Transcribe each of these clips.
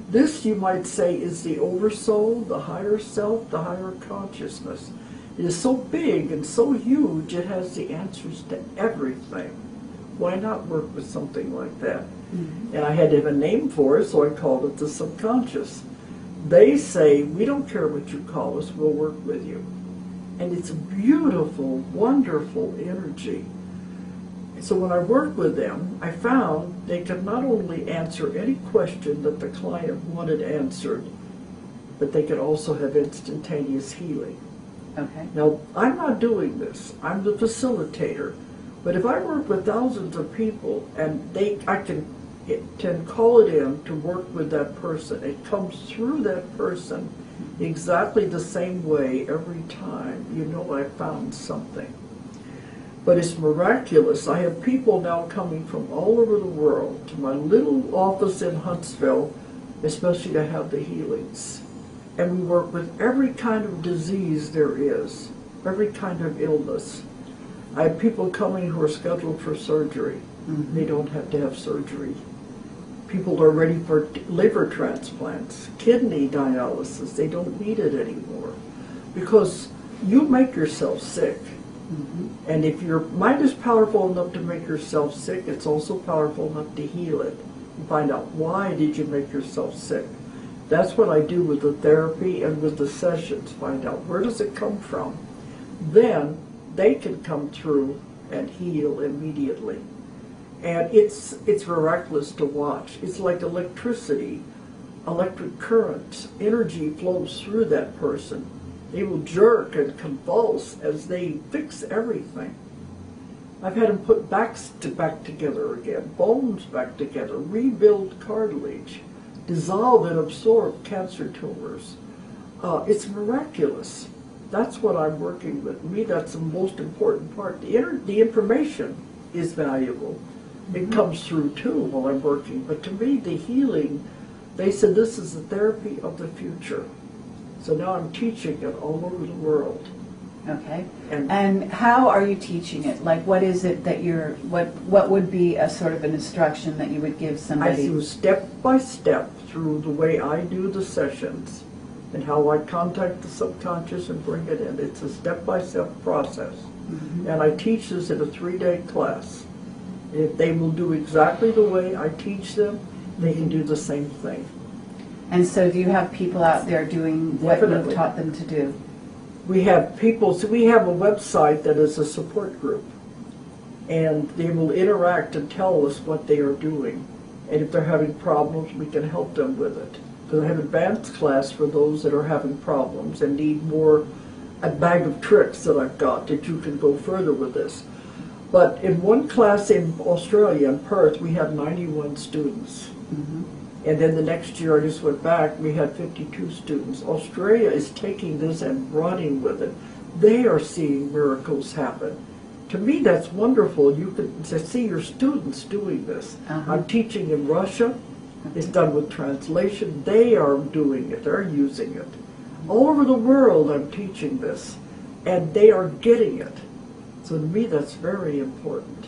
This, you might say, is the oversoul, the higher self, the higher consciousness. It is so big and so huge, it has the answers to everything. Why not work with something like that? Mm-hmm. And I had to have a name for it, so I called it the subconscious. They say, we don't care what you call us, we'll work with you. And it's a beautiful, wonderful energy. So when I worked with them, I found they could not only answer any question that the client wanted answered, but they could also have instantaneous healing. Okay. Now, I'm not doing this. I'm the facilitator. But if I work with thousands of people and I can call it in to work with that person, it comes through that person exactly the same way every time. You know I found something. But it's miraculous. I have people now coming from all over the world to my little office in Huntsville, especially to have the healings. And we work with every kind of disease there is, every kind of illness. I have people coming who are scheduled for surgery. Mm-hmm. They don't have to have surgery. People are ready for liver transplants, kidney dialysis. They don't need it anymore because you make yourself sick. Mm-hmm. And if your mind is powerful enough to make yourself sick, it's also powerful enough to heal it. And find out, why did you make yourself sick? That's what I do with the therapy and with the sessions. Find out, where does it come from? Then they can come through and heal immediately. And it's miraculous to watch. It's like electricity, electric currents. Energy flows through that person. They will jerk and convulse as they fix everything. I've had them put backs back together again, bones back together, rebuild cartilage, dissolve and absorb cancer tumors. It's miraculous. That's what I'm working with. To me, that's the most important part. The information is valuable. It comes through too while I'm working. But to me, the healing, they said this is the therapy of the future. So now I'm teaching it all over the world. Okay. And how are you teaching it? Like, what is it that what would be a sort of an instruction that you would give somebody? I do step by step through the way I do the sessions and how I contact the subconscious and bring it in. It's a step-by-step process. Mm-hmm. And I teach this in a 3-day class. If they will do exactly the way I teach them, they can do the same thing. And so do you have people out there doing what you've taught them to do? We have people, so we have a website that is a support group. And they will interact and tell us what they are doing. And if they're having problems, we can help them with it. Because I have advanced class for those that are having problems and need a bag of tricks that I've got that you can go further with this. But in one class in Australia, in Perth, we had 91 students. Mm-hmm. And then the next year I just went back, we had 52 students. Australia is taking this and running with it. They are seeing miracles happen. To me, that's wonderful. You can see your students doing this. Uh-huh. I'm teaching in Russia. It's done with translation. They are doing it. They're using it. All over the world I'm teaching this. And they are getting it. So to me, that's very important.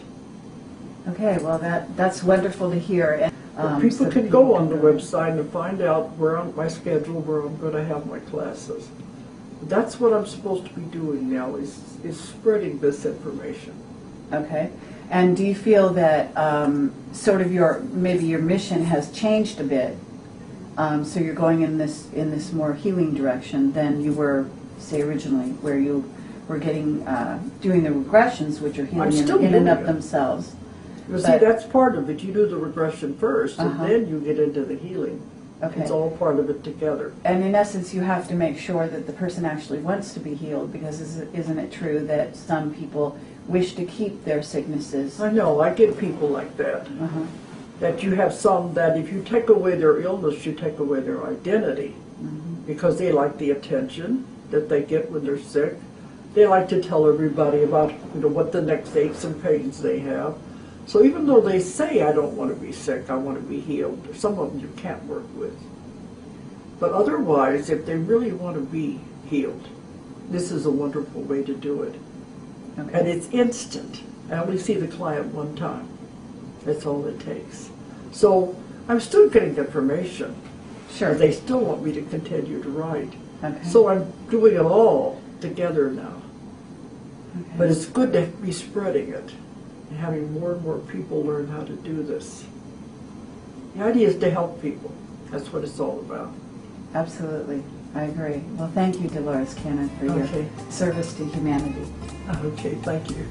Okay, well, that's wonderful to hear. People can go on the website and find out where on my schedule, where I'm going to have my classes. That's what I'm supposed to be doing now, is spreading this information. Okay. And do you feel that sort of maybe your mission has changed a bit? So you're going in this more healing direction than you were, say, originally, where you were getting doing the regressions, which are healing in and of themselves. Well, see, that's part of it. You do the regression first, and then you get into the healing. Okay. It's all part of it together. And in essence, you have to make sure that the person actually wants to be healed, because isn't it true that some people wish to keep their sicknesses? I know. I get people like that. Uh-huh. That you have some that if you take away their illness, you take away their identity. Mm-hmm. Because they like the attention that they get when they're sick. They like to tell everybody about what the next aches and pains they have. So even though they say, I don't want to be sick, I want to be healed, some of them you can't work with. But otherwise, if they really want to be healed, this is a wonderful way to do it. Okay. And it's instant. I only see the client one time. That's all it takes. So I'm still getting information. Sure. But they still want me to continue to write. Okay. So I'm doing it all together now. Okay. But it's good to be spreading it and having more and more people learn how to do this. The idea is to help people. That's what it's all about. Absolutely. I agree. Well, thank you, Dolores Cannon, for your Okay. service to humanity. Okay, thank you.